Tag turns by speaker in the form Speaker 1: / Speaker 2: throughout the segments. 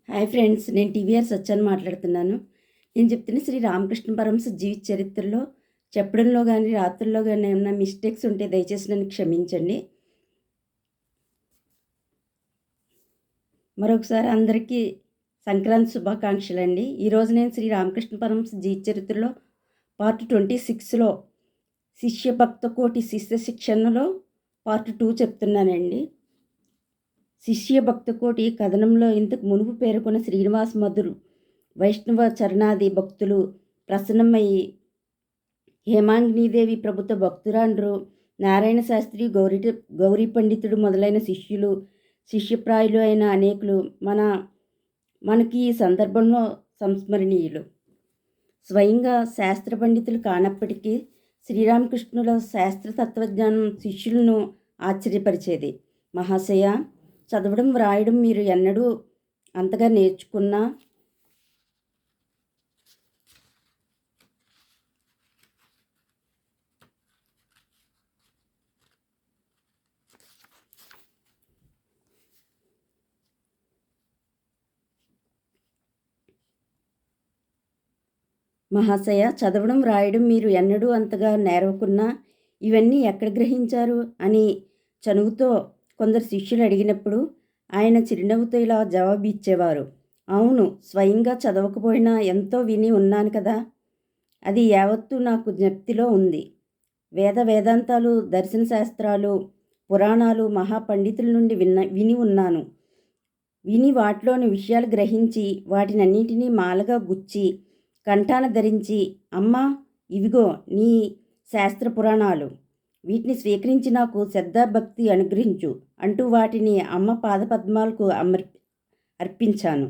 Speaker 1: Hi friends, నేను TVR సత్యాన్ని మాట్లాడుతున్నాను. నేను చెప్తున్న శ్రీ రామకృష్ణ పరమహంస జీవిత చరిత్రలో చెప్పడంలో కానీ, రాత్రుల్లో కానీ ఏమైనా మిస్టేక్స్ ఉంటే దయచేసి నన్ను క్షమించండి. మరొకసారి అందరికీ సంక్రాంతి శుభాకాంక్షలండి. ఈరోజు నేను శ్రీ రామకృష్ణ పరమహంస జీవిత చరిత్రలో పార్ట్ 26లో శిష్య భక్త కోటి శిష్య శిక్షణలో పార్ట్ 2 చెప్తున్నానండి. శిష్య భక్త కోటి కథనంలో ఇంతకు మునుపు పేర్కొన్న శ్రీనివాస మధురు వైష్ణవ చరణాది భక్తులు ప్రసన్నమయ్యి హేమాంగినీదేవి ప్రభుత్వ భక్తురాండ్రు నారాయణ శాస్త్రి గౌరీ పండితుడు మొదలైన శిష్యులు శిష్యప్రాయులు అయిన అనేకులు మనకి ఈ సందర్భంలో సంస్మరణీయులు. స్వయంగా శాస్త్ర పండితులు కానప్పటికీ శ్రీరామకృష్ణుల శాస్త్ర తత్వజ్ఞానం శిష్యులను ఆశ్చర్యపరిచేది. మహాశయ, చదవడం వ్రాయడం మీరు ఎన్నడూ అంతగా నేర్చుకున్నా మహాశయ, చదవడం వ్రాయడం మీరు ఎన్నడూ అంతగా నేర్వకున్నా ఇవన్నీ ఎక్కడ గ్రహించారు అని చనువుతో కొందరు శిష్యులు అడిగినప్పుడు ఆయన చిరునవ్వుతో ఇలా జవాబు ఇచ్చేవారు. అవును, స్వయంగా చదవకపోయినా ఎంతో విని ఉన్నాను కదా. అది యావత్తూ నాకు జ్ఞప్తిలో ఉంది. వేదాంతాలు, దర్శన శాస్త్రాలు, పురాణాలు మహాపండితుల నుండి విని ఉన్నాను. విని వాటిలోని విషయాలు గ్రహించి వాటినన్నింటినీ మాలగా గుచ్చి కంఠాన ధరించి, అమ్మా ఇవిగో నీ శాస్త్ర పురాణాలు, వీటిని స్వీకరించి నాకు శ్రద్ధాభక్తి అనుగ్రహించు అంటూ వాటిని అమ్మ పాదపద్మాలకు అర్పించాను.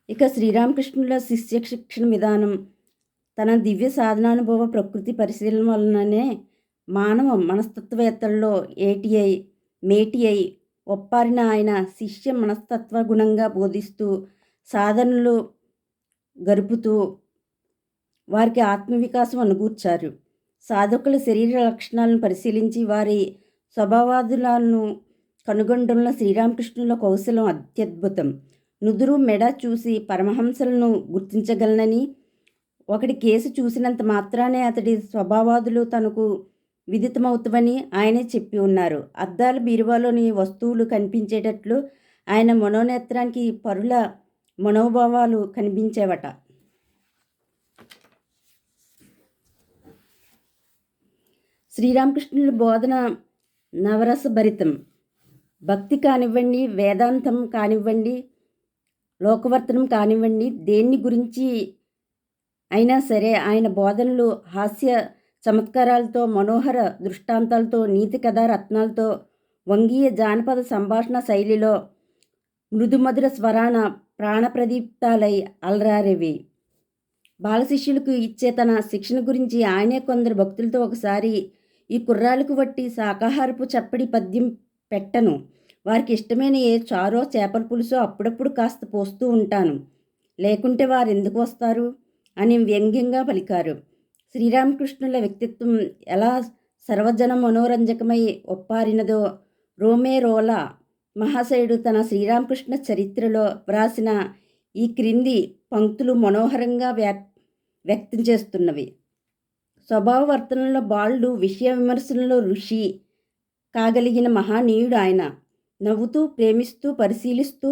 Speaker 1: ఇక శ్రీరామకృష్ణుల శిష్య శిక్షణ విధానం తన దివ్య సాధనానుభవ ప్రకృతి పరిశీలన వలననే మానవ మనస్తత్వవేత్తల్లో మేటి అయి ఒప్పారిన ఆయన శిష్య మనస్తత్వ గుణంగా బోధిస్తూ సాధనలు గరుపుతూ వారికి ఆత్మవికాసం అనుకూర్చారు. సాధకుల శరీర లక్షణాలను పరిశీలించి వారి స్వభావాదులను కనుగొనడంలో శ్రీరామకృష్ణుల కౌశలం అత్యద్భుతం. నుదురు మెడ చూసి పరమహంసలను గుర్తించగలనని, ఒకటి కేసు చూసినంత మాత్రానే అతడి స్వభావాదులు తనకు విదితమవుతావని ఆయనే చెప్పి ఉన్నారు. అద్దాల బీరువాలోని వస్తువులు కనిపించేటట్లు ఆయన మనోనేత్రానికి పరుల మనోభావాలు కనిపించేవట. శ్రీరామకృష్ణుల బోధన నవరసభరితం. భక్తి కానివ్వండి, వేదాంతం కానివ్వండి, లోకవర్తనం కానివ్వండి, దేన్ని గురించి అయినా సరే ఆయన బోధనలు హాస్య చమత్కారాలతో, మనోహర దృష్టాంతాలతో, నీతి కథా రత్నాలతో, వంగీయ జానపద సంభాషణ శైలిలో మృదుమధుర స్వరాన ప్రాణప్రదీప్తాలై అలరారేవి. బాలశిష్యులకు ఇచ్చే తన శిక్షణ గురించి ఆయనే కొందరు భక్తులతో ఒకసారి, ఈ కుర్రాలకు వట్టి శాకాహారపు చప్పడి పద్యం పెట్టను, వారికి ఇష్టమైన ఏ చారో చేపల పులుసో అప్పుడప్పుడు కాస్త పోస్తూ ఉంటాను, లేకుంటే వారు ఎందుకు వస్తారు అని వ్యంగ్యంగా పలికారు. శ్రీరామకృష్ణుల వ్యక్తిత్వం ఎలా సర్వజన మనోరంజకమై ఒప్పారినదో రోలా మహాశయుడు తన శ్రీరామకృష్ణ చరిత్రలో వ్రాసిన ఈ క్రింది పంక్తులు మనోహరంగా వ్యక్తం చేస్తున్నవి. స్వభావవర్తనలో బాలుడు, విషయ విమర్శనలో ఋషి కాగలిగిన మహానీయుడు ఆయన. నవ్వుతూ, ప్రేమిస్తూ, పరిశీలిస్తూ,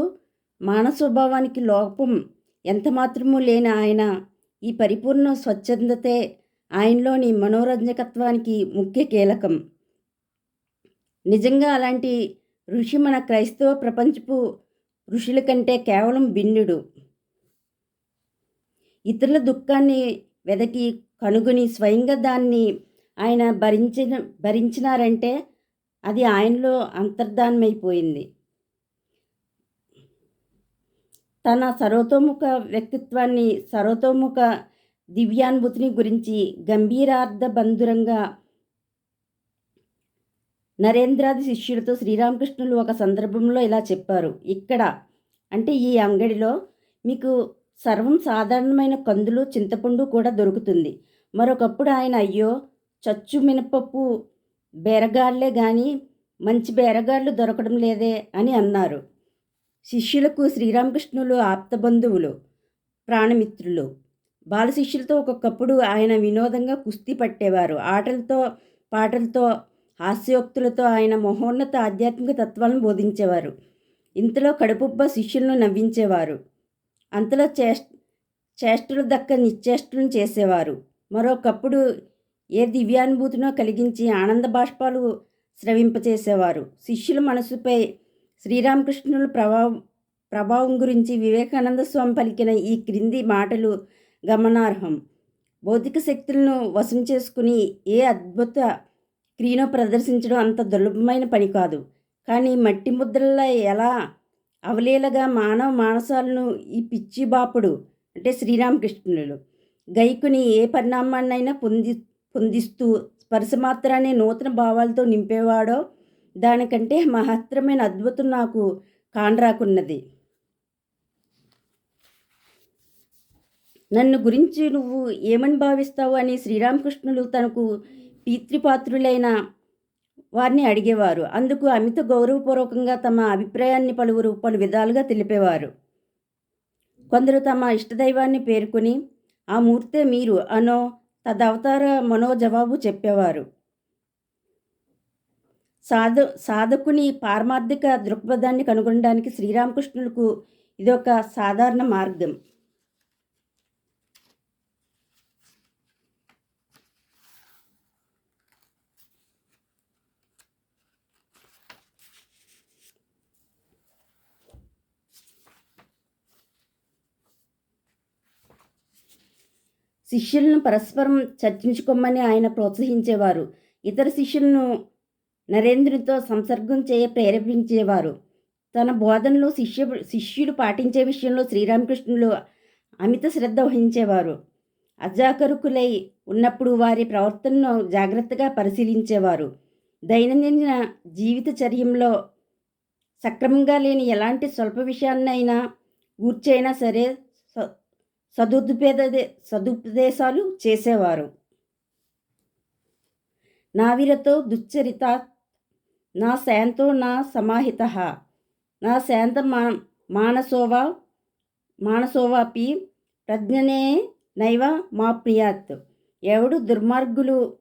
Speaker 1: మానవ స్వభావానికి లోపం ఎంతమాత్రమూ లేని ఆయన ఈ పరిపూర్ణ స్వచ్ఛందతే ఆయనలోని మనోరంజకత్వానికి ముఖ్య కీలకం. నిజంగా అలాంటి ఋషి మన క్రైస్తవ ప్రపంచపు ఋషుల కంటే కేవలం భిన్నుడు. ఇతరుల దుఃఖాన్ని వెదకి కనుగొని స్వయంగా దాన్ని ఆయన భరించినారంటే అది ఆయనలో అంతర్ధానమైపోయింది. తన సర్వతోముఖ వ్యక్తిత్వాన్ని, సర్వతోముఖ దివ్యానుభూతిని గురించి గంభీరార్థబంధురంగా నరేంద్రాది శిష్యులతో శ్రీరామకృష్ణులు ఒక సందర్భంలో ఇలా చెప్పారు. ఇక్కడ అంటే ఈ అంగడిలో మీకు సర్వం సాధారణమైన కందులు, చింతపండు కూడా దొరుకుతుంది. మరొకప్పుడు ఆయన, అయ్యో చచ్చు మినపప్పు బెరగాళ్లే గాని మంచి బేరగాళ్ళు దొరకడం లేదే అని అన్నారు. శిష్యులకు శ్రీరామకృష్ణులు ఆప్తబంధువులు, ప్రాణమిత్రులు. బాలశిష్యులతో ఒక్కొక్కప్పుడు ఆయన వినోదంగా కుస్తీ పట్టేవారు. ఆటలతో, పాటలతో, హాస్యోక్తులతో ఆయన మహోన్నత ఆధ్యాత్మిక తత్వాలను బోధించేవారు. ఇంతలో కడుపుబ్బ శిష్యులను నవ్వించేవారు. అంతలో చేష్టలు దక్క నిశ్చేష్టలను చేసేవారు. మరొకప్పుడు ఏ దివ్యానుభూతినో కలిగించి ఆనంద బాష్పాలు స్రవింపచేసేవారు. శిష్యుల మనసుపై శ్రీరామకృష్ణుల ప్రభావం గురించి వివేకానంద స్వామి పలికిన ఈ క్రింది మాటలు గమనార్హం. భౌతిక శక్తులను వశం చేసుకుని ఏ అద్భుత క్రియను ప్రదర్శించడం అంత దుర్లభమైన పని కాదు. కానీ మట్టి ముద్రలా ఎలా అవలీలగా మానవ మానసాలను ఈ పిచ్చి బాపుడు అంటే శ్రీరామకృష్ణులు గైకుని ఏ పరిణామాన్నైనా పొందిస్తూ స్పర్శమాత్రాన్ని నూతన భావాలతో నింపేవాడో దానికంటే మహత్తరమైన అద్భుతం నాకు కానరాకున్నది. నన్ను గురించి నువ్వు ఏమని భావిస్తావు అని శ్రీరామకృష్ణులు తనకు పితృపాత్రులైన వారిని అడిగేవారు. అందుకు అమిత గౌరవపూర్వకంగా తమ అభిప్రాయాన్ని పలు విధాలుగా తెలిపేవారు. కొందరు తమ ఇష్టదైవాన్ని పేర్కొని ఆ మూర్తే మీరు అనో తదవతార మనో జవాబు చెప్పేవారు. సాధకుని పారమార్థిక దృక్పథాన్ని కనుగొనడానికి శ్రీరామకృష్ణులకు ఇదొక సాధారణ మార్గం. శిష్యులను పరస్పరం చర్చించుకోమని ఆయన ప్రోత్సహించేవారు. ఇతర శిష్యులను నరేంద్రునితో సంసర్గం ప్రేరేపించేవారు. తన బోధనలో శిష్యులు పాటించే విషయంలో శ్రీరామకృష్ణులు అమిత శ్రద్ధ వహించేవారు. అజాగరూకులై ఉన్నప్పుడు వారి ప్రవర్తనను జాగ్రత్తగా పరిశీలించేవారు. దైనందిన జీవిత చర్యంలో సక్రమంగా లేని ఎలాంటి స్వల్ప విషయాన్నైనా గూర్చైనా సరే సదుపదేశాలు చేసేవారు. నావిరతో దుశ్చరితా నా శాంతో నా సమాహిత నా శాంత మానసోవాపి ప్రజ్ఞనే నైవ మాప్నియాత్. ఎవడు దుర్మార్గాలు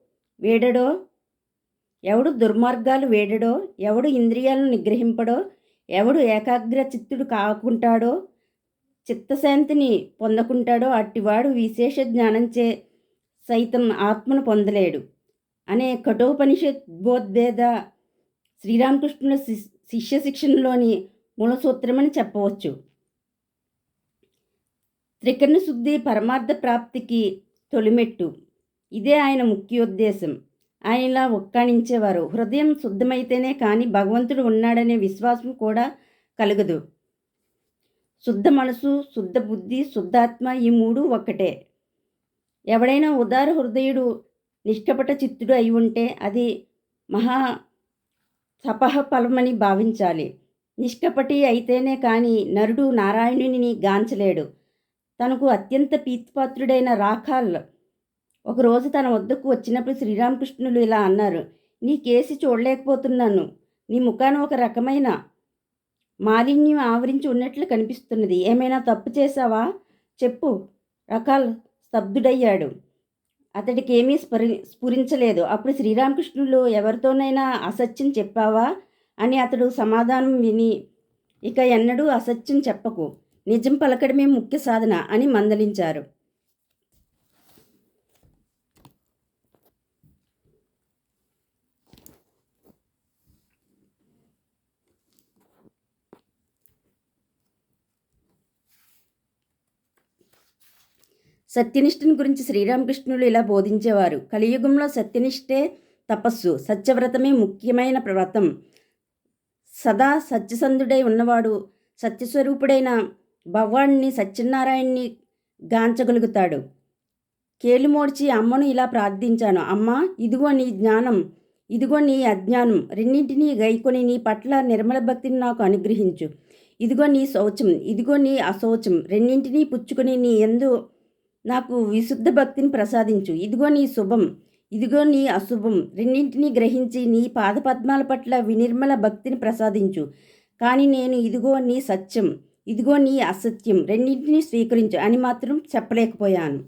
Speaker 1: వేడడో, ఎవడు ఇంద్రియాలను నిగ్రహింపడో, ఎవడు ఏకాగ్ర చిత్తుడు కాకుంటాడో, చిత్తశాంతిని పొందకుంటాడో అట్టివాడు విశేష జ్ఞానంచే సైతం ఆత్మను పొందలేడు అనే కఠోపనిషద్బోధేద శ్రీరామకృష్ణుల శిష్య శిక్షణలోని మూలసూత్రమని చెప్పవచ్చు. త్రికరణ శుద్ధి పరమార్థ ప్రాప్తికి తొలిమెట్టు. ఇదే ఆయన ముఖ్యోద్దేశం. ఆయన ఇలా ఒక్కాణించేవారు. హృదయం శుద్ధమైతేనే కానీ భగవంతుడు ఉన్నాడనే విశ్వాసం కూడా కలగదు. శుద్ధ మనసు, శుద్ధ బుద్ధి, శుద్ధాత్మ ఈ మూడు ఒక్కటే. ఎవడైనా ఉదార హృదయుడు, నిష్కపట చిత్తుడు అయి ఉంటే అది మహా తపః ఫలమని భావించాలి. నిష్కపటి అయితేనే కానీ నరుడు నారాయణుని గాంచలేడు. తనకు అత్యంత ప్రీతిపాత్రుడైన రాఖాల్ ఒకరోజు తన వద్దకు వచ్చినప్పుడు శ్రీరామకృష్ణులు ఇలా అన్నారు. నీ కేసి చూడలేకపోతున్నాను. నీ ముఖాన ఒక రకమైన మాలిన్యం ఆవరించి ఉన్నట్లు కనిపిస్తున్నది. ఏమైనా తప్పు చేశావా? చెప్పు. రకాల్ స్తబ్దుడయ్యాడు. అతడికి ఏమీ స్ఫురించలేదు. అప్పుడు శ్రీరామకృష్ణులు ఎవరితోనైనా అసత్యం చెప్పావా అని అతడు సమాధానం విని, ఇక ఎన్నడూ అసత్యం చెప్పకు, నిజం పలకడమే ముఖ్య సాధన అని మందలించారు. సత్యనిష్టను గురించి శ్రీరామకృష్ణులు ఇలా బోధించేవారు. కలియుగంలో సత్యనిష్టే తపస్సు, సత్యవ్రతమే ముఖ్యమైన వ్రతం. సదా సత్యసంధుడై ఉన్నవాడు సత్యస్వరూపుడైన భగవాన్ని సత్యనారాయణ్ణి గాంచగలుగుతాడు. కేలుమోడ్చి అమ్మను ఇలా ప్రార్థించాను. అమ్మ, ఇదిగో నీ జ్ఞానం, ఇదిగో నీ అజ్ఞానం, రెండింటినీ గైకొని నీ పట్ల నిర్మల భక్తిని నాకు అనుగ్రహించు. ఇదిగో నీ శౌచం, ఇదిగో నీ అశౌచం, రెండింటినీ పుచ్చుకొని నీ యందు నాకు విశుద్ధ భక్తిని ప్రసాదించు. ఇదిగో నీ శుభం, ఇదిగో నీ అశుభం రెండింటినీ గ్రహించి నీ పాదపద్మాల పట్ల వినిర్మల భక్తిని ప్రసాదించు. కానీ నేను ఇదిగో నీ సత్యం, ఇదిగో నీ అసత్యం రెండింటినీ స్వీకరించు అని మాత్రం చెప్పలేకపోయాను.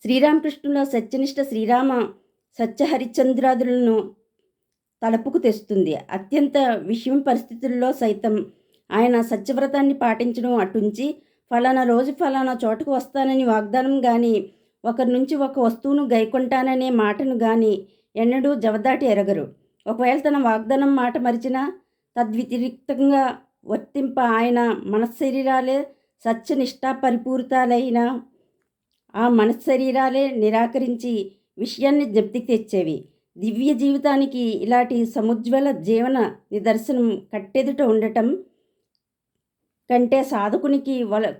Speaker 1: శ్రీరామకృష్ణుల సత్యనిష్ట శ్రీరామ సత్యహరిశ్చంద్రాదులను తలపుకు తెస్తుంది. అత్యంత విషమ పరిస్థితుల్లో సైతం ఆయన సత్యవ్రతాన్ని పాటించడం అటుంచి ఫలానా రోజు ఫలానా చోటుకు వస్తానని వాగ్దానం కానీ, ఒకరి నుంచి ఒక వస్తువును గైకొంటాననే మాటను కానీ ఎన్నడూ జవదాటి ఎరగరు. ఒకవేళ తన వాగ్దానం మాట మరిచినా తద్వ్యతిరిక్తంగా వర్తింప ఆయన మనశ్శరీరాలే సత్యనిష్టా పరిపూరితాలైన ఆ మనశ్శరీరాలే నిరాకరించి విషయాన్ని జ్ఞప్తికి తెచ్చేవి. దివ్య జీవితానికి ఇలాంటి సముజ్వల జీవన నిదర్శనం కట్టెదుట ఉండటం కంటే సాధకునికి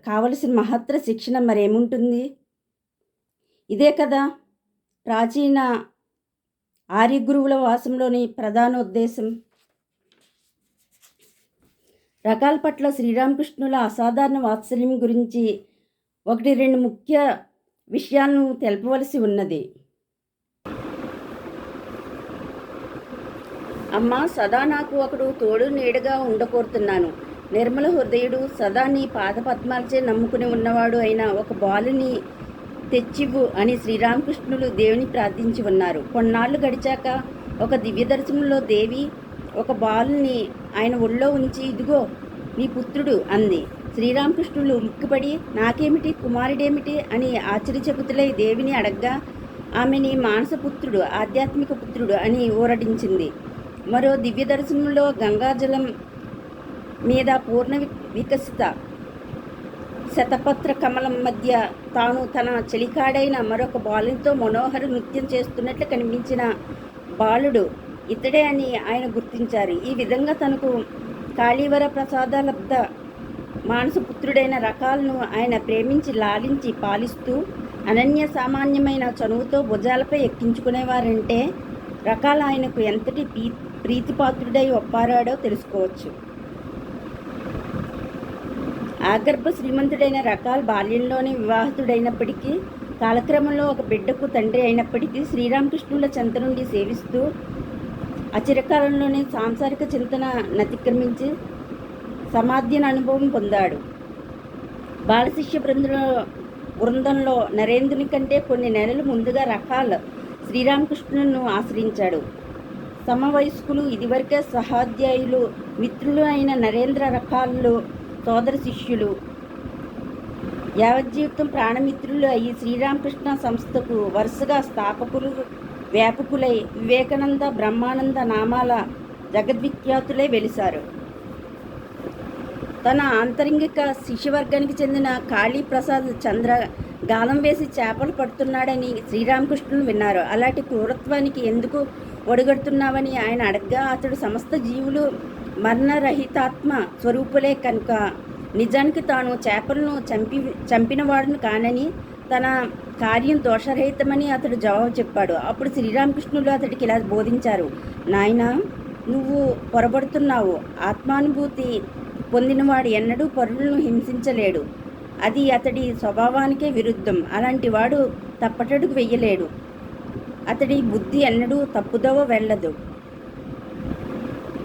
Speaker 1: కావలసిన మహత్తర శిక్షణ మరేముంటుంది? ఇదే కదా ప్రాచీన ఆర్యగురువుల వాసంలోని ప్రధాన ఉద్దేశం. రకాల పట్ల శ్రీరామకృష్ణుల అసాధారణ వాత్సల్యం గురించి 1-2 ముఖ్య విషయాలను తెలపవలసి ఉన్నది. అమ్మా, సదా నాకు ఒకడు తోడు నీడగా ఉండకోరుతున్నాను. నిర్మల హృదయుడు, సదా నీ పాదపద్మాలచే నమ్ముకుని ఉన్నవాడు అయిన ఒక బాలుని తెచ్చివ్వు అని శ్రీరామకృష్ణులు దేవుని ప్రార్థించి ఉన్నారు. కొన్నాళ్ళు గడిచాక ఒక దివ్య దర్శనంలో దేవి ఒక బాలుని ఆయన ఒళ్ళో ఉంచి, ఇదిగో నీ పుత్రుడు అంది. శ్రీరామకృష్ణులు ఉక్కిపడి, నాకేమిటి, కుమారుడేమిటి అని ఆశ్చర్యచకితులై దేవిని అడగ్గా ఆమె నీ మానసపుత్రుడు, ఆధ్యాత్మిక పుత్రుడు అని ఊరడించింది. మరో దివ్య దర్శనంలో గంగాజలం మీద పూర్ణ వికసిత శతపత్ర కమలం మధ్య తాను తన చెలికాడైన మరొక బాలునితో మనోహర నృత్యం చేస్తున్నట్లు కనిపించిన బాలుడు ఇతడే అని ఆయన గుర్తించారు. ఈ విధంగా తనకు కాళీవర ప్రసాదలబ్ధ మానసపుత్రుడైన రకాలను ఆయన ప్రేమించి లాలించి పాలిస్తూ అనన్య సామాన్యమైన చనువుతో భుజాలపై ఎక్కించుకునేవారంటే రకాల ఆయనకు ఎంతటి ప్రీతిపాత్రుడై ఒప్పారాడో తెలుసుకోవచ్చు. ఆగర్భ శ్రీమంతుడైన రకాల్ బాల్యంలోనే వివాహితుడైనప్పటికీ కాలక్రమంలో ఒక బిడ్డకు తండ్రి అయినప్పటికీ శ్రీరామకృష్ణుల చెంత నుండి సేవిస్తూ అచిరకాలంలోనే సాంసారిక చింతన నతిక్రమించి సమాధ్యన అనుభవం పొందాడు. బాలశిష్య బృందంలో నరేంద్రుని కంటే కొన్ని నెలలు ముందుగా రకాల్ శ్రీరామకృష్ణులను ఆశ్రయించాడు. సమవయస్కులు, ఇదివరకే సహాధ్యాయులు, మిత్రులు అయిన నరేంద్ర రకాల్లో సోదర శిష్యులు యావజ్జీవితం ప్రాణమిత్రులు అయ్యి శ్రీరామకృష్ణ సంస్థకు వరుసగా స్థాపకులు, వ్యాపకులై వివేకానంద, బ్రహ్మానంద నామాల జగద్విఖ్యాతులై వెలిశారు. తన ఆంతరంగిక శిష్యవర్గానికి చెందిన కాళీప్రసాద్ చంద్ర గాలం వేసి చేపలు పడుతున్నాడని శ్రీరామకృష్ణులు విన్నారు. అలాంటి క్రూరత్వానికి ఎందుకు ఒడిగడుతున్నావని ఆయన అడగ్గా అతడు సమస్త జీవులు మరణరహితాత్మ స్వరూపులే కనుక నిజానికి తాను చేపలను చంపినవాడును కానని, తన కార్యం దోషరహితమని అతడు జవాబు చెప్పాడు. అప్పుడు శ్రీరామకృష్ణులు అతడికి ఇలా బోధించారు, నాయనా, నువ్వు పొరబడుతున్నావు. ఆత్మానుభూతి పొందినవాడు ఎన్నడూ పరులను హింసించలేడు. అది అతడి స్వభావానికే విరుద్ధం. అలాంటి వాడు తప్పటడుగు వెయ్యలేడు. అతడి బుద్ధి ఎన్నడూ తప్పుదోవ వెళ్ళదు.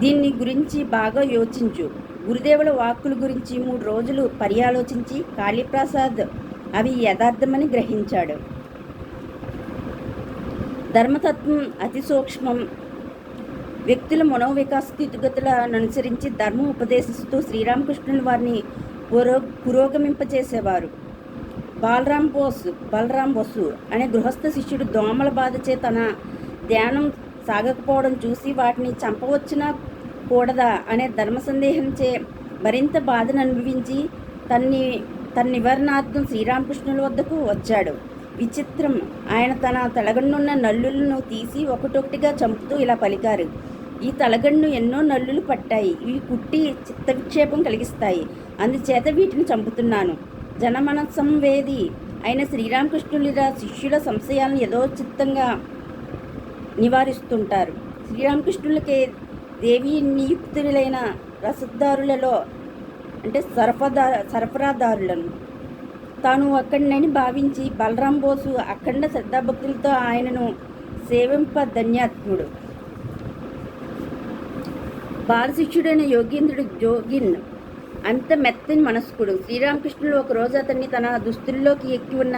Speaker 1: దీన్ని గురించి బాగా యోచించు. గురుదేవుల వాక్కుల గురించి 3 రోజులు పర్యాలోచించి కాళీప్రసాద్ అవి యథార్థమని గ్రహించాడు. ధర్మతత్వం అతి సూక్ష్మం. వ్యక్తుల మనోవికాస స్థితిగతులను అనుసరించి ధర్మం ఉపదేశిస్తూ శ్రీరామకృష్ణుని వారిని పురోగమింపచేసేవారు. బలరాం బోసు అనే గృహస్థ శిష్యుడు దోమల బాధచే తన ధ్యానం సాగకపోవడం చూసి వాటిని చంపవచ్చునా కూడదా అనే ధర్మ సందేహంచే మరింత బాధను అనుభవించి తన నివారణార్థం శ్రీరామకృష్ణుల వద్దకు వచ్చాడు. విచిత్రం, ఆయన తన తలగన్నున్న నల్లులను తీసి ఒకటొకటిగా చంపుతూ ఇలా పలికారు, ఈ తలగన్ను ఎన్నో నల్లులు పట్టాయి. ఇవి కుట్టి చిత్త విక్షేపం కలిగిస్తాయి. అందుచేత వీటిని చంపుతున్నాను. జనమనసంవేది అయిన శ్రీరామకృష్ణుల శిష్యుల సంశయాలను యథోచిత్తంగా నివారిస్తుంటారు. శ్రీరామకృష్ణులకే దేవీ నియుక్తులైన రసదారులలో అంటే సరఫరాదారులను తాను అక్కడినని భావించి బలరాం బోసు అఖండ శ్రద్ధాభక్తులతో ఆయనను సేవింప ధన్యాత్ముడు. బాలశిష్యుడైన యోగీంద్రుడు జోగిన్ అంత మెత్తని మనస్కుడు. శ్రీరామకృష్ణుడు ఒకరోజు అతన్ని తన దుస్తుల్లోకి ఎక్కి ఉన్న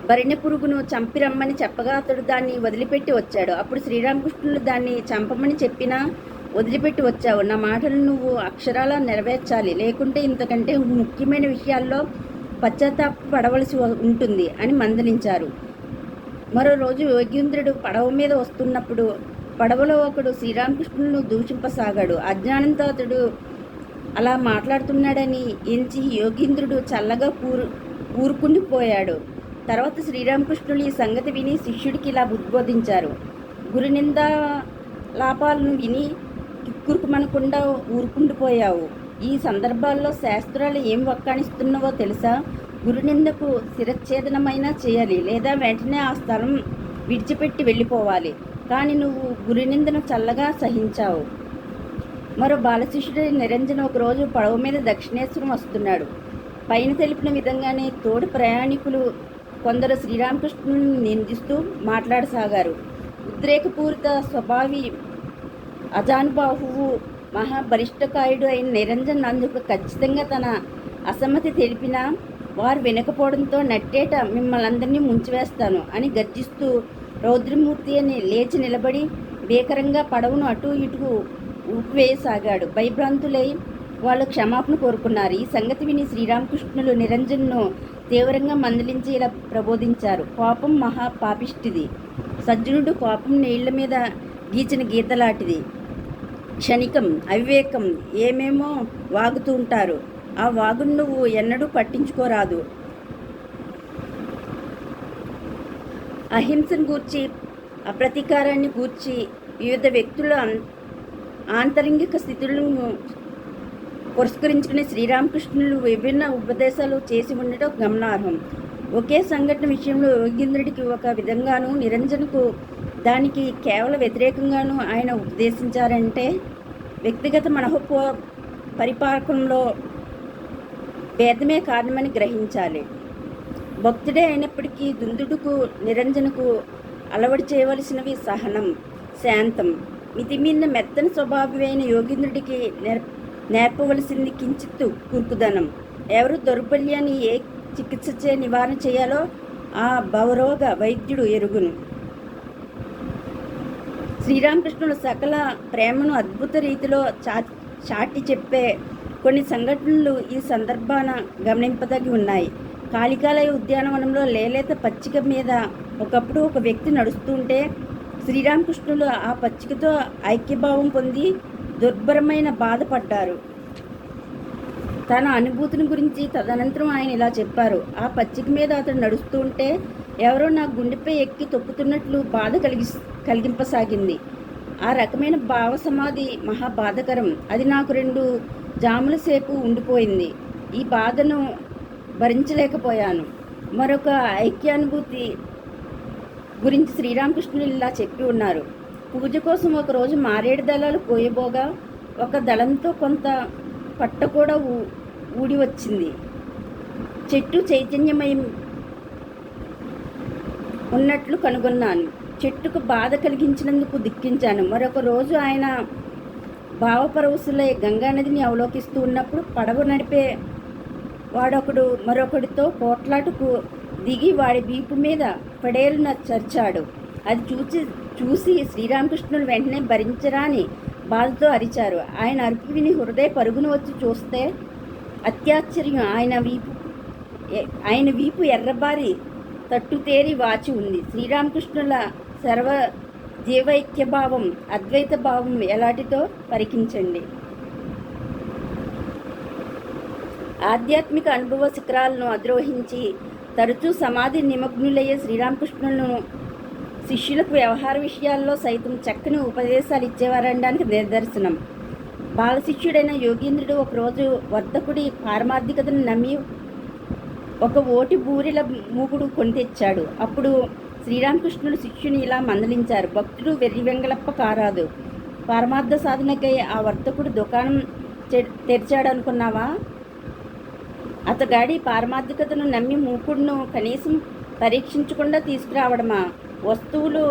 Speaker 1: భరిణె పురుగును చంపిరమ్మని చెప్పగా అతడు దాన్ని వదిలిపెట్టి వచ్చాడు. అప్పుడు శ్రీరామకృష్ణుడు దాన్ని చంపమని చెప్పినా వదిలిపెట్టి వచ్చావు. నా మాటలు నువ్వు అక్షరాలా నెరవేర్చాలి, లేకుంటే ఇంతకంటే ముఖ్యమైన విషయాల్లో పశ్చాత్తాపడవలసి ఉంటుంది అని మందలించారు. మరో రోజు యోగీంద్రుడు పడవ మీద వస్తున్నప్పుడు పడవలో ఒకడు శ్రీరామకృష్ణులను దూషింపసాగాడు. అజ్ఞానంతో అతడు అలా మాట్లాడుతున్నాడని ఎంచి యోగీంద్రుడు చల్లగా ఊరుకుండిపోయాడు. తర్వాత శ్రీరామకృష్ణులు ఈ సంగతి విని శిష్యుడికి ఇలా ఉద్బోధించారు. గురునిందా లాపాలను విని కిక్కురుకుమనకుండా ఊరుకుండిపోయావు. ఈ సందర్భాల్లో శాస్త్రాలు ఏం వక్కాణిస్తున్నావో తెలుసా? గురునిందకు శిరచ్ఛేదనమైనా చేయాలి, లేదా వెంటనే ఆ స్థలం విడిచిపెట్టి వెళ్ళిపోవాలి. కానీ నువ్వు గురునిందను చల్లగా సహించావు. మరో బాలశిష్యుడి నిరంజన ఒకరోజు పడవ మీద దక్షిణేశ్వరం వస్తున్నాడు. పైన తెలిపిన విధంగానే తోటి ప్రయాణికులు కొందరు శ్రీరామకృష్ణుని నిందిస్తూ మాట్లాడసాగారు. ఉద్రేకపూరిత స్వభావి అజానుబాహువు మహాబలిష్టకాయుడు అయిన నిరంజన్ అందుకు ఖచ్చితంగా తన అసమ్మతి తెలిపినా వారు వినకపోవడంతో నట్టేట మిమ్మల్ందరినీ ముంచివేస్తాను అని గర్జిస్తూ రౌద్రమూర్తి అని లేచి నిలబడి భీకరంగా పడవను అటూ ఇటుకు ఊపివేయసాగాడు. భయభ్రాంతులై వాళ్ళు క్షమాపణ కోరుకున్నారు. ఈ సంగతి విని శ్రీరామకృష్ణులు నిరంజన్ను తీవ్రంగా మందలించి ఇలా ప్రబోధించారు. కోపం మహా పాపిష్టిది. సజ్జనుడు కోపం నీళ్ల మీద గీచిన గీతలాంటిది. క్షణికం, అవివేకం, ఏమేమో వాగుతూ ఉంటారు. ఆ వాగును నువ్వు ఎన్నడూ పట్టించుకోరాదు. అహింసను గూర్చి, అప్రతీకారాన్ని గూర్చి వివిధ వ్యక్తుల ఆంతరంగిక స్థితులను పురస్కరించుకునే శ్రీరామకృష్ణులు విభిన్న ఉపదేశాలు చేసి ఉండటం గమనార్హం. ఒకే సంఘటన విషయంలో యోగీంద్రుడికి ఒక విధంగాను, నిరంజన్కు దానికి కేవలం వ్యతిరేకంగాను ఆయన ఉపదేశించారంటే వ్యక్తిగత మనోభావ పరిపాలకంలో భేదమే కారణమని గ్రహించాలి. భక్తుడే అయినప్పటికీ దుందుడుకు నిరంజనకు అలవాటు చేయవలసినవి సహనం, శాంతం. మితిమీరిన మెత్తని స్వభావమైన యోగీంద్రుడికి నేర్పవలసింది కించిత్తు కురుకుదనం. ఎవరు దౌర్బల్యాన్ని ఏ చికిత్సచే నివారణ చేయాలో ఆ భవరోగ వైద్యుడు ఎరుగును. శ్రీరామకృష్ణుడు సకల ప్రేమను అద్భుత రీతిలో చాటి చెప్పే కొన్ని సంఘటనలు ఈ సందర్భాన గమనింపదగి ఉన్నాయి. కాళికాలయ ఉద్యానవనంలో లేలేత పచ్చిక మీద ఒకప్పుడు ఒక వ్యక్తి నడుస్తుంటే శ్రీరామకృష్ణులు ఆ పచ్చికతో ఐక్యభావం పొంది దుర్భరమైన బాధపడ్డారు. తన అనుభూతిని గురించి తదనంతరం ఆయన ఇలా చెప్పారు. ఆ పచ్చిక మీద అతడు నడుస్తూ ఉంటే ఎవరో నా గుండెపై ఎక్కి తొక్కుతున్నట్లు బాధ కలిగింపసాగింది. ఆ రకమైన భావ సమాధి మహాబాధకరం. అది నాకు 2 జాముల సేపు ఉండిపోయింది. ఈ బాధను భరించలేకపోయాను. మరొక ఐక్యానుభూతి గురించి శ్రీరామకృష్ణులు ఇలా చెప్పి ఉన్నారు. పూజ కోసం ఒకరోజు మారేడు దళాలు కోయబోగా ఒక దళంతో కొంత పట్ట కూడా ఊడి వచ్చింది. చెట్టు చైతన్యమయం ఉన్నట్లు కనుగొన్నాను. చెట్టుకు బాధ కలిగించినందుకు దుఃఖించాను. మరొక రోజు ఆయన భావపరవశులై గంగానదిని అవలోకిస్తూ ఉన్నప్పుడు పడవ నడిపే వాడొకడు మరొకడితో పోట్లాటకు దిగి వాడి వీపు మీద పడేలున చర్చాడు. అది చూసి శ్రీరామకృష్ణులు వెంటనే భరించరాని బాధతో అరిచారు. ఆయన అరుపు విని హృదయ పరుగును వచ్చి చూస్తే అత్యాశ్చర్యం. ఆయన వీపు ఎర్రబారి తట్టుతేరి వాచి ఉంది. శ్రీరామకృష్ణుల సర్వ జీవైక్యభావం, అద్వైత భావం ఎలాంటితో పరికించండి. ఆధ్యాత్మిక అనుభవ శిఖరాలను అధిరోహించి తరచూ సమాధి నిమగ్నులయ్యే శ్రీరామకృష్ణులను శిష్యులకు వ్యవహార విషయాల్లో సైతం చక్కని ఉపదేశాలు ఇచ్చేవారనడానికి నిదర్శనం. బాలశిష్యుడైన యోగీంద్రుడు ఒకరోజు వర్ధకుడి పారమార్థికతను నమ్మి ఒక ఓటి బూరెల మూగుడు కొని తెచ్చాడు. అప్పుడు శ్రీరామకృష్ణుడు శిష్యుని ఇలా మందలించారు. భక్తుడు వెర్రి వెంగళప్ప కారాదు. పరమార్థ సాధనకై ఆ వర్తకుడు దుకాణం తెరిచాడు అనుకున్నావా? అతగాడి పారమార్థికతను నమ్మి మూకుడును కనీసం పరీక్షించకుండా తీసుకురావడమా? వస్తువులు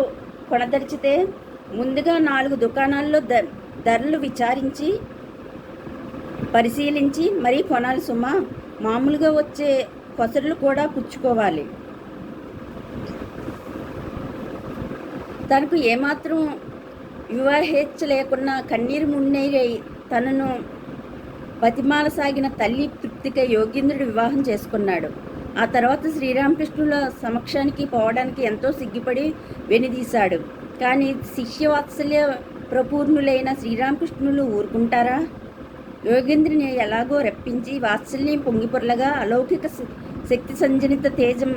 Speaker 1: కొనదలిచితే ముందుగా 4 దుకాణాల్లో ధరలు విచారించి పరిశీలించి మరీ కొనాలి సుమా. మామూలుగా వచ్చే కొసరులు కూడా పుచ్చుకోవాలి. తనకు ఏమాత్రం వివాహేచ్ఛ లేకున్నా కన్నీరు మున్నీరై తనను బతిమాలసాగిన తల్లి తృప్తికై యోగేంద్రుడు వివాహం చేసుకున్నాడు. ఆ తర్వాత శ్రీరామకృష్ణుల సమక్షానికి పోవడానికి ఎంతో సిగ్గుపడి వెనుదీశాడు. కానీ శిష్యవాత్సల్య ప్రపూర్ణులైన శ్రీరామకృష్ణులు ఊరుకుంటారా? యోగేంద్రుని ఎలాగో రప్పించి వాత్సల్యం పొంగిపొర్లగా అలౌకిక శక్తి సంజనిత తేజం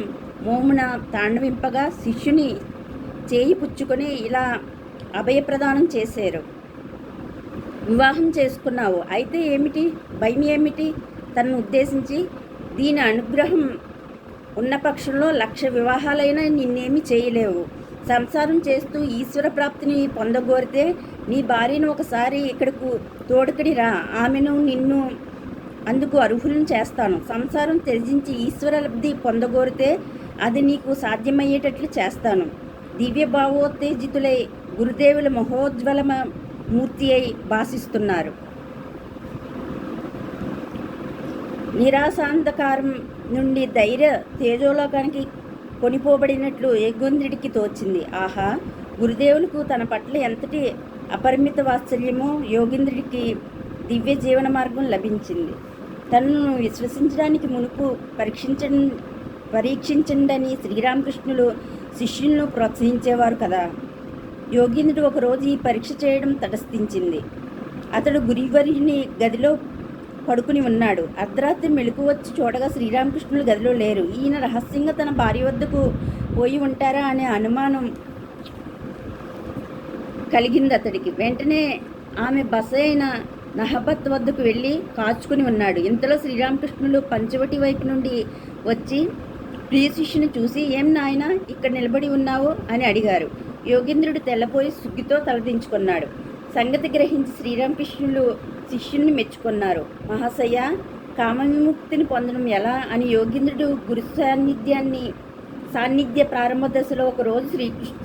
Speaker 1: మోమున తాండవింపగా శిష్యుని చేయి పుచ్చుకొని ఇలా అభయప్రదానం చేశారు. వివాహం చేసుకున్నావు, అయితే ఏమిటి, భయం ఏమిటి? తనను ఉద్దేశించి, దీని అనుగ్రహం ఉన్న పక్షంలో 1,00,000 వివాహాలైనా నిన్నేమి చేయలేవు. సంసారం చేస్తూ ఈశ్వర ప్రాప్తిని పొందగోరితే నీ భార్యను ఒకసారి ఇక్కడకు తోడుకడి రా. ఆమెను నిన్ను అందుకు అర్హులను చేస్తాను. సంసారం త్యజించి ఈశ్వర లబ్ధి పొందగోరితే అది నీకు సాధ్యమయ్యేటట్లు చేస్తాను. దివ్య భావోత్తేజితులై గురుదేవుల మహోజ్వల మూర్తి అయి భాషిస్తున్నారు. నిరాశాంధకారం నుండి ధైర్య తేజోలోకానికి కొనిపోబడినట్లు యోగేంద్రుడికి తోచింది. ఆహా, గురుదేవులకు తన పట్ల ఎంతటి అపరిమిత వాత్సల్యమో! యోగేంద్రుడికి దివ్య జీవన మార్గం లభించింది. తనను విశ్వసించడానికి మునుపు పరీక్షించండని శ్రీరామకృష్ణులు శిష్యులను ప్రోత్సహించేవారు కదా. యోగేంద్రుడు ఒకరోజు ఈ పరీక్ష చేయడం తటస్థించింది. అతడు గురువర్యుని గదిలో పడుకుని ఉన్నాడు. అర్ధరాత్రి మెలకు వచ్చి చూడగా శ్రీరామకృష్ణులు గదిలో లేరు. ఈయన రహస్యంగా తన భార్య వద్దకు పోయి ఉంటారా అనే అనుమానం కలిగింది అతడికి. వెంటనే ఆమె బస అయిన నహబత్ వద్దకు వెళ్ళి కాచుకుని ఉన్నాడు. ఇంతలో శ్రీరామకృష్ణులు పంచవటి వైపు నుండి వచ్చి ప్రియ శిష్యుని చూసి, ఏం నాయన ఇక్కడ నిలబడి ఉన్నావు అని అడిగారు. యోగేంద్రుడు తెల్లపోయి సుగ్గితో తలదించుకున్నాడు. సంగతి గ్రహించి శ్రీరామకృష్ణులు శిష్యుని మెచ్చుకున్నారు. మహాశయ, కామ విముక్తిని పొందడం ఎలా అని యోగేంద్రుడు గురు సాన్నిధ్య ప్రారంభ దశలో ఒకరోజు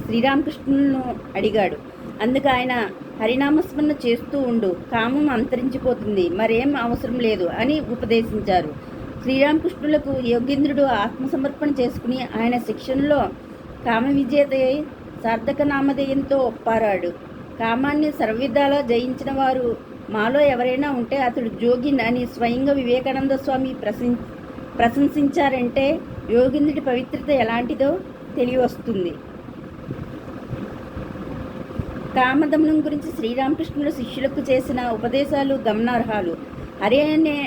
Speaker 1: శ్రీరామకృష్ణులను అడిగాడు. అందుకు ఆయన, హరినామస్మరణ చేస్తూ ఉండు, కామం అంతరించిపోతుంది, మరేం అవసరం లేదు అని ఉపదేశించారు. శ్రీరామకృష్ణులకు యోగేంద్రుడు ఆత్మసమర్పణ చేసుకుని ఆయన శిక్షణలో కామ విజేతయ్య సార్థక నామధేయంతో ఒప్పారాడు. కామాన్ని సర్వవిధాలా జయించిన వారు మాలో ఎవరైనా ఉంటే అతడు జోగిన్ అని స్వయంగా వివేకానంద స్వామి ప్రశంసించారంటే యోగేంద్రుడి పవిత్రత ఎలాంటిదో తెలియవస్తుంది. కామదమనం గురించి శ్రీరామకృష్ణుల శిష్యులకు చేసిన ఉపదేశాలు గమనార్హాలు. హరి అనే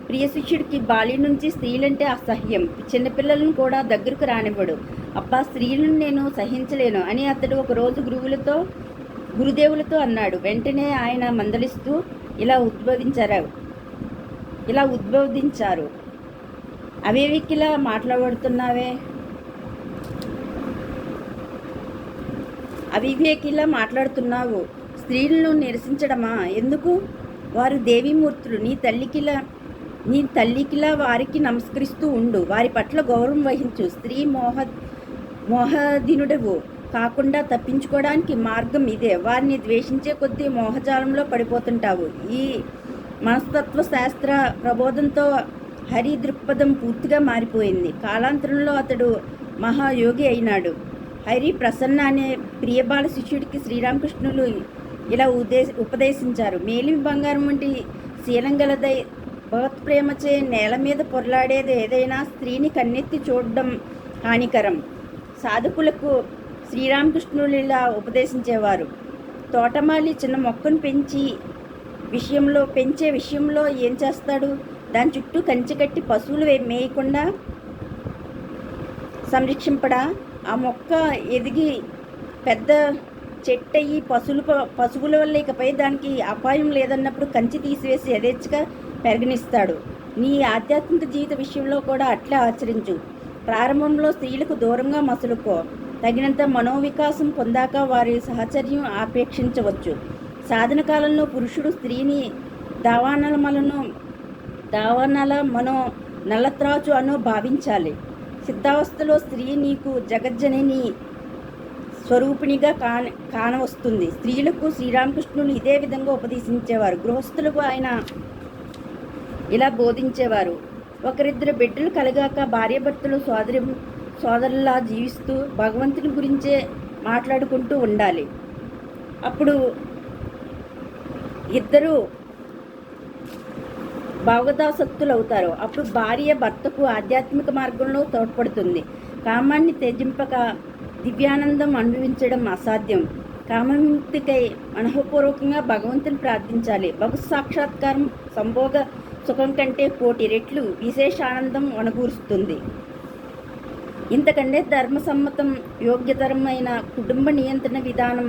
Speaker 1: ప్రియ శిష్యుడికి బాల్యం నుంచి స్త్రీలంటే అసహ్యం. చిన్నపిల్లలను కూడా దగ్గరకు రానివ్వడు. అబ్బా, స్త్రీలను నేను సహించలేను అని అతడు ఒకరోజు గురుదేవులతో అన్నాడు. వెంటనే ఆయన మందలిస్తూ ఇలా ఉద్బోధించారు. అవివేకిలా మాట్లాడుతున్నావు. స్త్రీలను నిరసించడమా? ఎందుకు? వారు దేవీమూర్తులు. నీ తల్లికిలా వారికి నమస్కరిస్తూ ఉండు. వారి పట్ల గౌరవం వహించు. స్త్రీ మోహదినుడవు కాకుండా తప్పించుకోవడానికి మార్గం ఇదే. వారిని ద్వేషించే కొద్దీ మోహజాలంలో పడిపోతుంటావు. ఈ మనస్తత్వ శాస్త్ర ప్రబోధంతో హరి దృక్పథం పూర్తిగా మారిపోయింది. కాలాంతరంలో అతడు మహాయోగి అయినాడు. హరి ప్రసన్న అనే ప్రియబాల శిష్యుడికి శ్రీరామకృష్ణులు ఇలా ఉపదేశించారు. మేలిమి బంగారం వంటి శీలం గలదై భగవత్ప్రేమచే నేల మీద పొరలాడేది ఏదైనా స్త్రీని కన్నెత్తి చూడడం హానికరం. సాధకులకు శ్రీరామకృష్ణులు ఇలా ఉపదేశించేవారు. తోటమాలి చిన్న మొక్కను పెంచే విషయంలో ఏం చేస్తాడు? దాని చుట్టూ కంచె కట్టి పశువులు మేయకుండా సంరక్షింపడా? ఆ మొక్క ఎదిగి పెద్ద చెట్టయి పశువుల వల్ల ఇకపై దానికి అపాయం లేదన్నప్పుడు కంచి తీసివేసి యథేచ్ఛగా పెరగనిస్తాడు. నీ ఆధ్యాత్మిక జీవిత విషయంలో కూడా అట్లే ఆచరించు. ప్రారంభంలో స్త్రీలకు దూరంగా మసులుకో. తగినంత మనోవికాసం పొందాక వారి సహచర్యం ఆపేక్షించవచ్చు. సాధన కాలంలో పురుషుడు స్త్రీని దావానల మనో నల్లత్రాచు అనో భావించాలి. సిద్ధావస్థలో స్త్రీ నీకు జగజ్జనని స్వరూపిణిగా కానవస్తుంది. స్త్రీలకు శ్రీరామకృష్ణులు ఇదే విధంగా ఉపదేశించేవారు. గృహస్థులకు ఆయన ఇలా బోధించేవారు. ఒకరిద్దరు బిడ్డలు కలిగాక భార్యాభర్తలు సోదరులా జీవిస్తూ భగవంతుని గురించే మాట్లాడుకుంటూ ఉండాలి. అప్పుడు ఇద్దరు భాగవతాసక్తులు అవుతారు. అప్పుడు భార్య భర్తకు ఆధ్యాత్మిక మార్గంలో తోడ్పడుతుంది. కామాన్ని త్యజింపక దివ్యానందం అనుభవించడం అసాధ్యం. కామవిముక్తికై మనఃపూర్వకంగా భగవంతుని ప్రార్థించాలి. భగవత్ సాక్షాత్కారం సంభోగ సుఖం కంటే 1,000 రెట్లు విశేష ఆనందం వనగూరుస్తుంది. ఇంతకంటే ధర్మసమ్మతం యోగ్యతరమైన కుటుంబ నియంత్రణ విధానం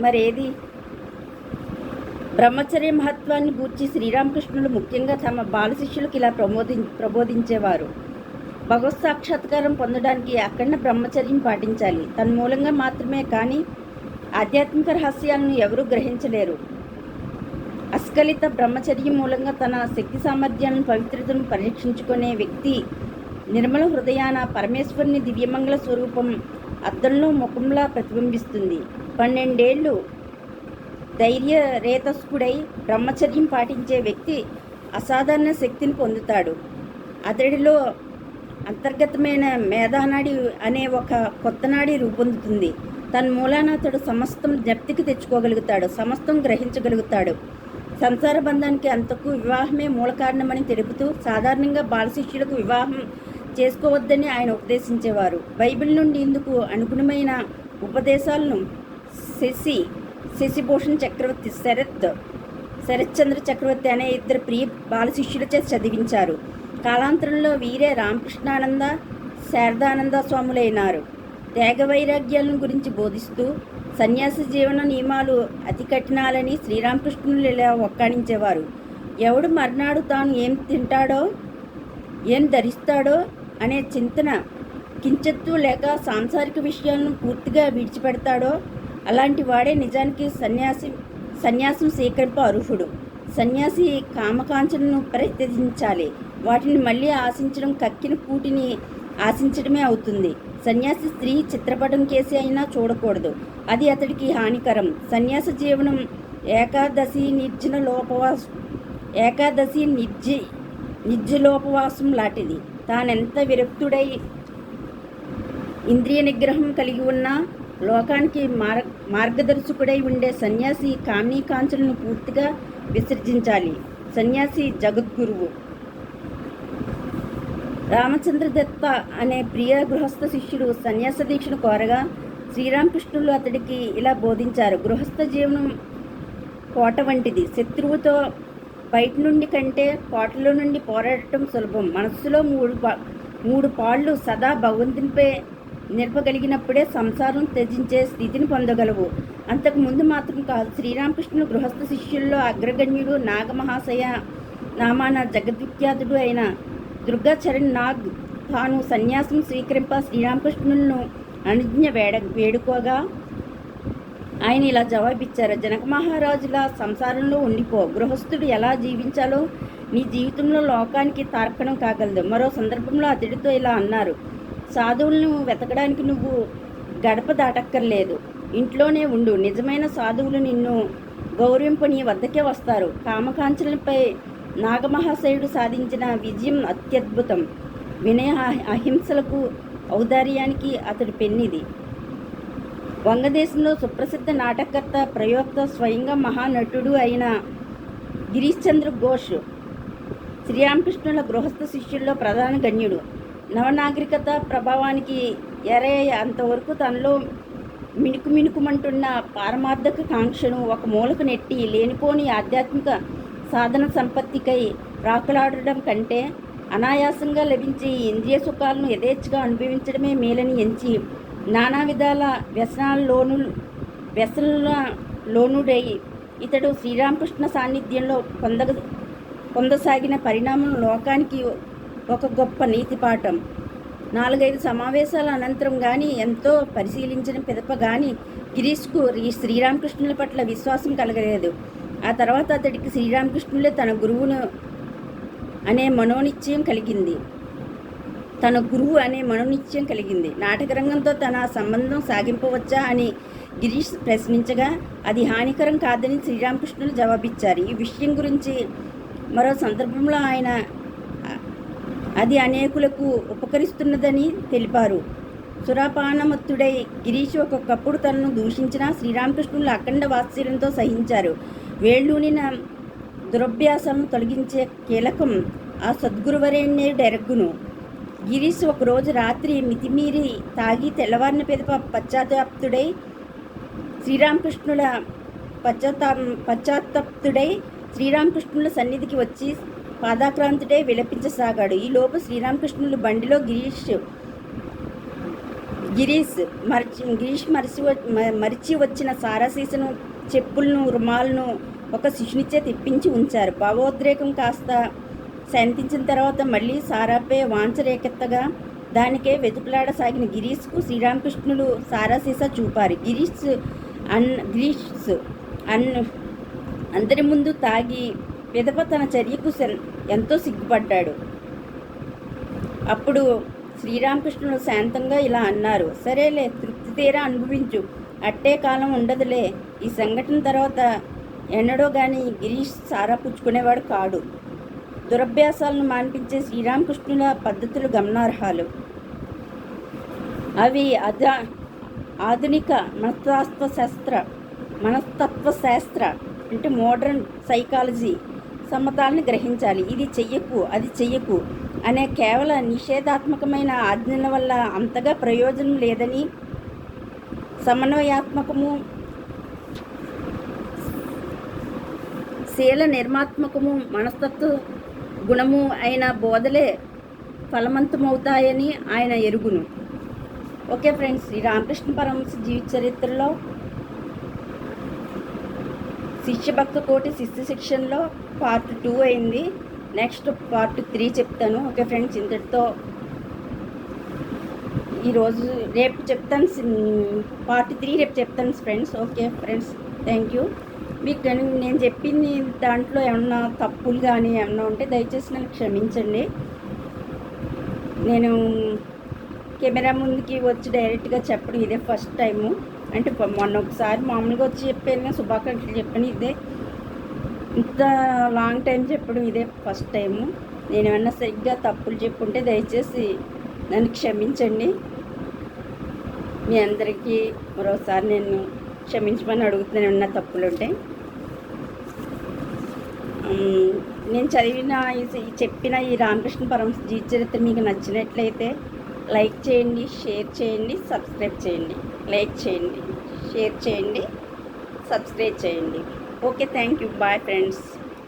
Speaker 1: మరేది? బ్రహ్మచర్య మహత్వాన్ని గూర్చి శ్రీరామకృష్ణులు ముఖ్యంగా తమ బాల శిష్యులకు ఇలా ప్రబోధించేవారు. భగవత్ సాక్షాత్కారం పొందడానికి అఖండ బ్రహ్మచర్యం పాటించాలి. తన్మూలంగా మాత్రమే కానీ ఆధ్యాత్మిక రహస్యాలను ఎవరూ గ్రహించలేరు. అస్ఖలిత బ్రహ్మచర్యం మూలంగా తన శక్తి సామర్థ్యాలను పవిత్రతను పరీక్షించుకునే వ్యక్తి నిర్మల హృదయాన పరమేశ్వరుని దివ్యమంగళ స్వరూపం అద్దంలో ముఖంలా ప్రతిబింబిస్తుంది. 12 ఏళ్ళు ధైర్యరేతస్కుడై బ్రహ్మచర్యం పాటించే వ్యక్తి అసాధారణ శక్తిని పొందుతాడు. అతడిలో అంతర్గతమైన మేధానాడి అనే ఒక కొత్త నాడి రూపొందుతుంది. తన్మూలాన అతడు సమస్తం జ్ఞప్తికి తెచ్చుకోగలుగుతాడు, సమస్తం గ్రహించగలుగుతాడు. సంసార బంధానికి అంతకు వివాహమే మూల కారణమని తెలుపుతూ సాధారణంగా బాలశిష్యులకు వివాహం చేసుకోవద్దని ఆయన ఉపదేశించేవారు. బైబిల్ నుండి ఇందుకు అనుగుణమైన ఉపదేశాలను శశిభూషణ్ చక్రవర్తి, శరత్చంద్ర చక్రవర్తి అనే 2 ప్రియ బాలశిష్యులచే చదివించారు. కాలాంతరంలో వీరే రామకృష్ణానంద, శారదానంద స్వాములైనారు. త్యాగ వైరాగ్యాలను గురించి బోధిస్తూ సన్యాసి జీవన నియమాలు అతి కఠినాలని శ్రీరామకృష్ణులు ఇలా ఒక్కాణించేవారు. ఎవడు మర్నాడు తాను ఏం తింటాడో ఏం ధరిస్తాడో అనే చింతన కించెత్తు లేక సాంసారిక విషయాలను పూర్తిగా విడిచిపెడతాడో అలాంటి వాడే నిజానికి సన్యాసం స్వీకరింప అర్హుడు. సన్యాసి కామకాంక్షలను పరిత్యజించాలి. వాటిని మళ్ళీ ఆశించడం కక్కిన కూటిని ఆశించడమే అవుతుంది. సన్యాసి స్త్రీ చిత్రపటం కేసి అయినా చూడకూడదు, అది అతడికి హానికరం. సన్యాస జీవనం ఏకాదశి నిర్జలోపవాసం లాంటిది. తానెంత విరక్తుడై ఇంద్రియ నిగ్రహం కలిగి ఉన్నా లోకానికి మార్గదర్శకుడై ఉండే సన్యాసి కామనీకాంక్షలను పూర్తిగా విసర్జించాలి. సన్యాసి జగద్గురువు. రామచంద్ర దత్త అనే ప్రియ గృహస్థ శిష్యుడు సన్యాస దీక్షను కోరగా శ్రీరామకృష్ణులు అతడికి ఇలా బోధించారు. గృహస్థ జీవనం కోట వంటిది. శత్రువుతో బయట నుండి కంటే కోటలో నుండి పోరాడటం సులభం. మనస్సులో మూడు పాళ్ళు సదా భగవంతునిపై నిలపగలిగినప్పుడే సంసారం త్యజించే స్థితిని పొందగలవు. అంతకుముందు మాత్రం కాదు. శ్రీరామకృష్ణులు గృహస్థ శిష్యుల్లో అగ్రగణ్యుడు. నాగమహాశయ నామాన జగద్విఖ్యాతుడు అయిన దుర్గాచరణ్ నాగ్ తాను సన్యాసం స్వీకరింప శ్రీరామకృష్ణులను అనుజ్ఞ వేడుకోగా ఆయన ఇలా జవాబిచ్చారు. జనక మహారాజుల సంసారంలో ఉండిపో. గృహస్థుడు ఎలా జీవించాలో నీ జీవితంలో లోకానికి తార్పణం కాగలదు. మరో సందర్భంలో అతడితో ఇలా అన్నారు. సాధువులను వెతకడానికి నువ్వు గడప దాటక్కర్లేదు, ఇంట్లోనే ఉండు. నిజమైన సాధువులు నిన్ను గౌరవింపు నీ వద్దకే వస్తారు. కామకాంక్షలపై నాగమహాశయుడు సాధించిన విజయం అత్యద్భుతం. వినయ అహింసలకు ఔదార్యానికి అతడు పెన్నిది. వంగదేశంలో సుప్రసిద్ధ నాటకకర్త, ప్రయోక్త, స్వయంగా మహానటుడు అయిన గిరీష్ చంద్ర ఘోష్ శ్రీరామకృష్ణుల గృహస్థ శిష్యుల్లో ప్రధాన గణ్యుడు. నవనాగరికత ప్రభావానికి అంతవరకు తనలో మిణుకుమంటున్న పారమార్థక కాంక్షను ఒక మూలకు నెట్టి లేనిపోని ఆధ్యాత్మిక సాధన సంపత్తికై ప్రాకులాడడం కంటే అనాయాసంగా లభించే ఇంద్రియ సుఖాలను యథేచ్ఛగా అనుభవించడమే మేలని ఎంచి నానా విధాల వ్యసనలోనుడై ఇతడు శ్రీరామకృష్ణ సాన్నిధ్యంలో పొందసాగిన పరిణామం లోకానికి ఒక గొప్ప నీతిపాఠం. 4-5 సమావేశాల అనంతరం కానీ, ఎంతో పరిశీలించిన పిదప కానీ గిరీష్కు శ్రీరామకృష్ణుల పట్ల విశ్వాసం కలగలేదు. ఆ తర్వాత అతడికి శ్రీరామకృష్ణులే తన గురువును అనే మనోనిశ్చయం కలిగింది. తన గురువు అనే మనోనిశ్చయం కలిగింది. నాటకరంగంతో తన సంబంధం సాగింపవచ్చా అని గిరీష్ ప్రశ్నించగా అది హానికరం కాదని శ్రీరామకృష్ణులు జవాబిచ్చారు. ఈ విషయం గురించి మరో సందర్భంలో ఆయన అది అనేకులకు ఉపకరిస్తున్నదని తెలిపారు. సురాపానమత్తుడై గిరీష్ ఒక్కొక్కప్పుడు తనను దూషించిన శ్రీరామకృష్ణులు అఖండ వాత్సల్యంతో సహించారు. వేళ్ళూనిన దురభ్యాసాలను తొలగించే కీలకం ఆ సద్గురువరేణ్యుడెరగ్గును. గిరీష్ ఒకరోజు రాత్రి మితిమీరి తాగి తెల్లవారిన పిదప పశ్చాత్తాప్తుడై శ్రీరామకృష్ణుల సన్నిధికి వచ్చి పాదాక్రాంతుడై విలపించసాగాడు. ఈలోపు శ్రీరామకృష్ణులు బండిలో గిరీష్ మరిచి వచ్చిన సారాసీసను, చెప్పులను, రుమాలను ఒక శిష్యునిచే తెప్పించి ఉంచారు. భావోద్రేకం కాస్త శాంతించిన తర్వాత మళ్ళీ సారాపై వాంఛ రేకెత్తగా దానికే వెతుకులాడసాగిన గిరీష్కు శ్రీరామకృష్ణులు సారాసీసా చూపారు. గిరీష్ అందరి ముందు తాగి పిదప తన చర్యకు ఎంతో సిగ్గుపడ్డాడు. అప్పుడు శ్రీరామకృష్ణులు శాంతంగా ఇలా అన్నారు: సరేలే, తృప్తి తీరా అనుభవించు, అట్టే కాలం ఉండదులే. ఈ సంఘటన తర్వాత ఎన్నడో గాని గిరీష్ సారా పుచ్చుకునేవాడు కాడు. దురభ్యాసాలను మాన్పించే శ్రీరామకృష్ణుల పద్ధతులు గమనార్హాలు. అవి ఆధునిక మనస్తత్వశాస్త్ర అంటే మోడర్న్ సైకాలజీ సమ్మతాలను గ్రహించాలి. ఇది చెయ్యకు, అది చెయ్యకు అనే కేవల నిషేధాత్మకమైన ఆజ్ఞల వల్ల అంతగా ప్రయోజనం లేదని, సమన్వయాత్మకము, శీల నిర్మాత్మకము, మనస్తత్వ గుణము అయిన బోధలే ఫలవంతమవుతాయని ఆయన ఎరుగును. ఓకే ఫ్రెండ్స్, ఈ రామకృష్ణ పరమహంస జీవిత చరిత్రలో శిష్యభక్త కోటి శిష్య శిక్షణలో పార్ట్ 2 అయింది. నెక్స్ట్ పార్ట్ 3 చెప్తాను. ఓకే ఫ్రెండ్స్, ఇంతటితో ఈరోజు రేపు చెప్తాను. పార్ట్ 3 రేపు చెప్తాను friends. Okay friends, thank you. మీకు నేను చెప్పింది దాంట్లో ఏమన్నా తప్పులు కానీ ఏమన్నా ఉంటే దయచేసి నన్ను క్షమించండి. నేను కెమెరా ముందుకి వచ్చి డైరెక్ట్గా చెప్పడం ఇదే ఫస్ట్ టైము. అంటే మొన్న ఒకసారి మామూలుగా వచ్చి చెప్పాను, శుభాకాంక్షలు చెప్పాను. ఇదే ఇంత లాంగ్ టైం చెప్పడం ఇదే ఫస్ట్ టైము. నేను ఏమన్నా సరిగ్గా తప్పులు చెప్పుంటే దయచేసి నన్ను క్షమించండి. మీ అందరికీ మరోసారి నేను క్షమించమని అడుగుతున్నాను ఏమన్నా తప్పులుంటే. నేను చెప్పిన ఈ రామకృష్ణ పరమహంస జీవిత చరిత్ర మీకు నచ్చినట్లయితే లైక్ చేయండి, షేర్ చేయండి, సబ్స్క్రైబ్ చేయండి. లైక్ చేయండి, షేర్ చేయండి, సబ్స్క్రైబ్ చేయండి. Okay, thank you. Bye friends.